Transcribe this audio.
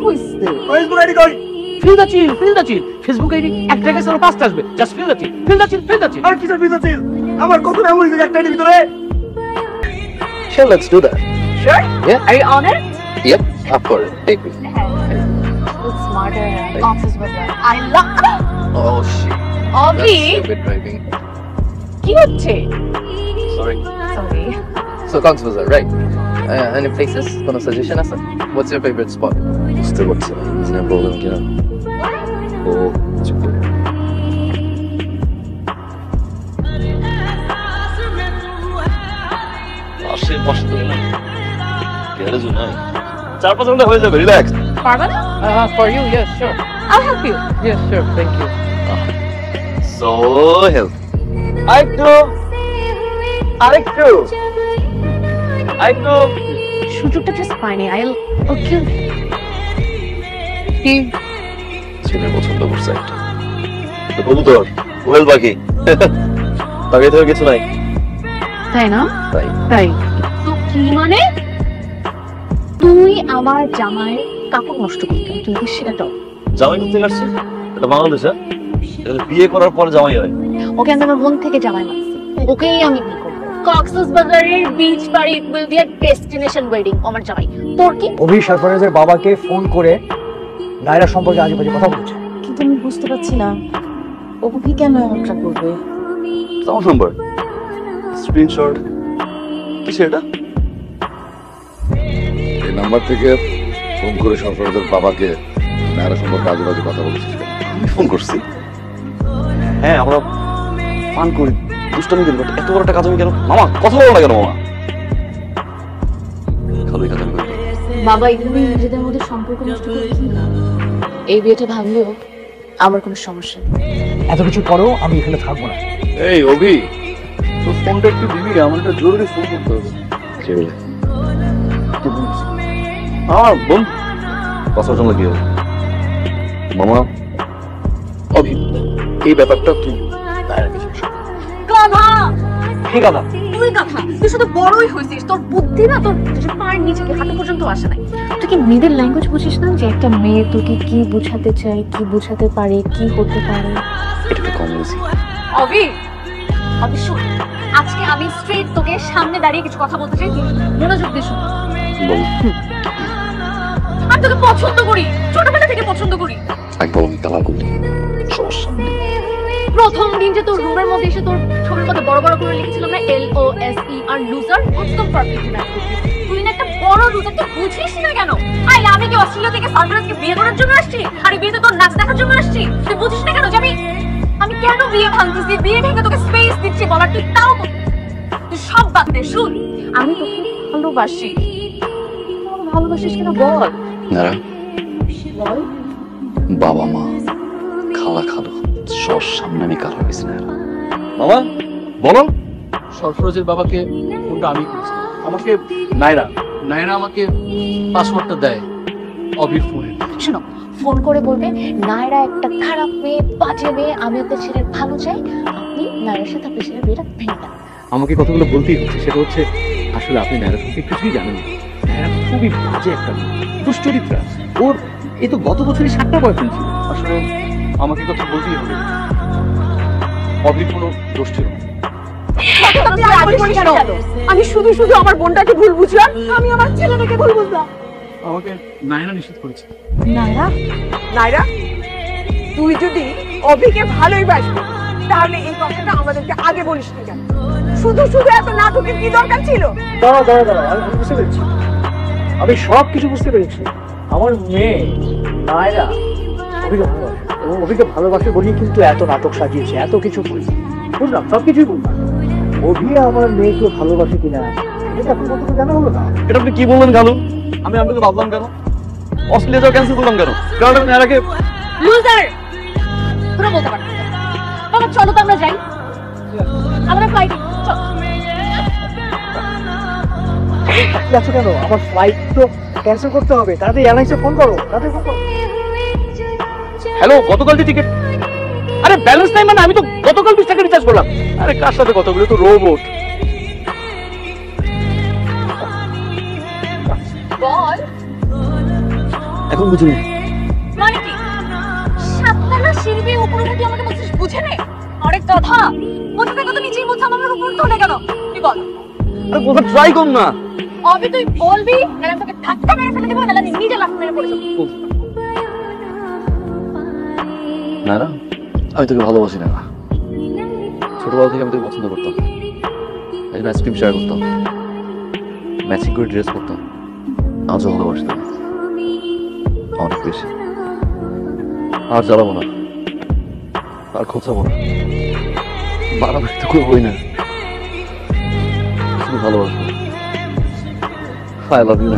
হইছে? Facebook ID কই? Feel the chill Facebook ID একটা জায়গায় সারা পাঁচটা আসবে, জাস্ট ফিল দ্য চিল। আর কিসের ফিল দ্য চিল? আমার কত মেমোরি আছে একটা আইডির ভিতরে? Sure, let's do that. Sure? Yeah. Are you on it? Yep, of course. Take me. It's smarter than Office Bazaar. I love. Oh shit. Obi, That's stupid driving. কি হচ্ছে? Sorry. Sorry. So Cox's Bazar, right? Any places? কোনো suggestion আছে? What's your favorite spot? বুঝতে পারছি না। না বললাম কি না? ও চুপ। আসে বসে তো না। গ্যারেজ নাই। 4-5 ঘন্টা হয়ে যাবে, রিল্যাক্স। পারবা না? For you, yes, sure. I'll help you. Yes, sure. Thank you. So help. আরেকটু। সুযোগটা জাস্ট পাইনি। I'll kill you. কি? ছেলে পছন্দ করছে একটা। তো কবুতর, ওয়েল বাকি। তাকে তো কিছু নাই। তাই না? তাই। তাই। তো কি মানে? তুই আমার জামাইয়ের কাপড় নষ্ট করতে, তুই কি সেটা দাও? জামাই করতে আসছে? এটা বাংলাদেশ, হ্যাঁ? এটা বিয়ে করার পর জামাই হয়। ওকে আমি আমার মন থেকে জামাই মানছি। ওকেই আমি বিয়ে করব। কক্সেস বাজারের বিচ বাড়ি will be a destination wedding আমার জামাই। তোর কি? অভি সরফরাজের বাবাকে ফোন করে নায়রা সম্পর্কে আজেবাজে কথা বলছে। কিন্তু আমি বুঝতে পারছি না অভি কেন এমনটা করবে। আমার নাম্বার স্ক্রিনশট কিসে এটা? এই নাম্বার থেকে ফোন করে সরফরাজের বাবাকে নায়রা সম্পর্কে আজেবাজে কথা বলছিস কেন? আমি ফোন করছি। হ্যাঁ, আমরা ফান করি, দুষ্টামি করি, বাট এত বড় একটা কাজ আমি কেন? মামা কথা বলো না কেন মামা? খালি কাজ আমি করি। বাবা এগুলো নিজেদের মধ্যে সম্পর্ক নষ্ট করে কি লাভ? এই বিয়েটা ভাঙলেও আমার কোনো সমস্যা নেই। এত কিছু পরেও আমি এখানে থাকবো না। এই অভি, তোর ফোনটা একটু দিবি? আমার একটা জরুরি ফোন করতে হবে। কে বলে? আমার বোন। কথা শুনলে কি হবে? মামা, অভি, এই ব্যাপারটা তুই নায়রাকে শেষ কর। গাধা! কি কথা? তুই গাধা! তুই শুধু বড়ই হয়েছিস, তোর বুদ্ধি না তোর পায়ের নিচে কি হাঁটু পর্যন্ত আসে নাই। তুই কি মেয়েদের ল্যাঙ্গুয়েজ বুঝিস না যে একটা মেয়ে তোকে কি বোঝাতে চায়, কি বোঝাতে পারে, কি হতে পারে? এটা একটু কম বলছি। অভি, অভি শোন, আজকে আমি স্ট্রেট তোকে সামনে দাঁড়িয়ে কিছু কথা বলতে চাই, তুই মনোযোগ দিয়ে শোন। বল। আমি তোকে পছন্দ করি, ছোটবেলা থেকে পছন্দ করি। একদম তালাক করলি সমস্যা নেই। প্রথম দিন যে তোর রুমের মধ্যে এসে তোর ছবির মধ্যে বড় বড় করে লিখেছিলাম না LOSER লুজার, একদম পারফেক্ট ম্যাচ করছিস। তুই না একটা বড় লুজার, তুই বুঝিস না কেন? আমি কি অস্ট্রেলিয়া থেকে সারপ্রাইজকে বিয়ে করার জন্য আসছি? আর বিয়েতে তোর নাচ দেখার জন্য আসছি? তুই বুঝিস না কেন যে আমি কেন বিয়ে ভাঙতেছি, বিয়ে ভেঙে তোকে স্পেস দিচ্ছি বলার? তুই তাও তুই সব বাদ দে। শুন, আমি তোকে ভালোবাসি। ভালোবাসিস কিনা বল। নারা, বল। বাবা মা খালা খালো সব সামনে আমি কার হয়েছি না। মামা বলো। সরফরাজের বাবাকে ফোনটা আমি করেছি। আমাকে নায়রা আমাকে পাসওয়ার্ডটা দেয় অভির ফোনে। শোনো, ফোন করে বলবে নায়রা একটা খারাপ মেয়ে, বাজে মেয়ে, আমি আপনার ছেলের ভালো চাই, আপনি নায়রার সাথে আপনার ছেলের বিয়েটা ভেঙে দেন। আমাকে কতগুলো বলতেই হচ্ছে, সেটা হচ্ছে আসলে আপনি নায়রা সম্পর্কে কিছুই জানেন না। নায়রা খুবই বাজে একটা মেয়ে, দুশ্চরিত্রা। ওর এই তো গত বছরই 7টা বয়ফ্রেন্ড ছিল। আসলে আমাকে কথা বলতেই হবে, অভির কোনো দোষ ছিল না। আমি শুধু শুধু আমার বোনটাকে ভুল বুঝলাম, আমি আমার ছেলেটাকে ভুল বুঝলাম। আমাকে নায়রা নিষেধ করেছে। নায়রা, তুই যদি অভিকে ভালোই বাসবি তাহলে এই কথাটা আমাদেরকে আগে বলিস নি কেন? শুধু শুধু এত নাটকের কি দরকার ছিল? দাঁড়াও, আমি বুঝতে পেরেছি, আমি সব কিছু বুঝতে পেরেছি। আমার মেয়ে নায়রা অভিকে ভালোবাসে, এবং অভিকে ভালোবাসে বলেই কিন্তু এত নাটক সাজিয়েছে, এত কিছু করেছে। বুঝলাম, সবকিছুই বুঝলাম। অভি আমার মেয়েকে ভালোবাসে কিনা এটা এখন কতটুকু জানা হলো না। এটা আপনি কি বললেন কালু? আমি আপনাকে ভাবলাম কেন? অস্ট্রেলিয়া যাওয়া ক্যান্সেল করলাম কেন? কারণ আপনি নায়রাকে লুজার তোরা বলতে পারছিস না। বাবা চলো তো আমরা যাই, আমরা ফ্লাইট আছো কেন? আমার ফ্লাইট তো ক্যান্সেল করতে হবে, তাড়াতাড়ি এয়ারলাইন্সে ফোন করো, তাড়াতাড়ি ফোন করো। হ্যালো, গতকাল যে টিকিট, আরে ব্যালেন্স নাই মানে আমি তো গতকাল 20 টাকা রিচার্জ করলাম। আরে কার সাথে কথা বলি, তো রোবট। বল এখন বুঝলি মানে কি সাততলা সিঁড়ি বেয়ে উপরে উঠে তুই আমাকে বলছিস বুঝে নে? আরে গাধা, বুঝতে কথা নিচেই বলছ, আমার উপর উঠতে হলে কেন? তুই বল। আরে বলতে ট্রাই কর না। অবি তুই বলবি, নাহলে আমি তোকে ধাক্কা মেরে ফেলে দেবো, নাহলে আমি নিজে লাফ মেরে পড়ে যাবো। নায়রা, আমি তোকে ভালোবাসি না। ছোটবেলা থেকে আমি তোকে পছন্দ করতাম, একজন আইসক্রিম শেয়ার করতাম, ম্যাচিং করে ড্রেস করতাম। আজও ভালোবাসতাম অনেক বেশি। আর জ্বালাবো না, আর খোঁচাবো না, বাড়াবাড়ি তো করবোই না, শুধু ভালোবাসবো। I love you.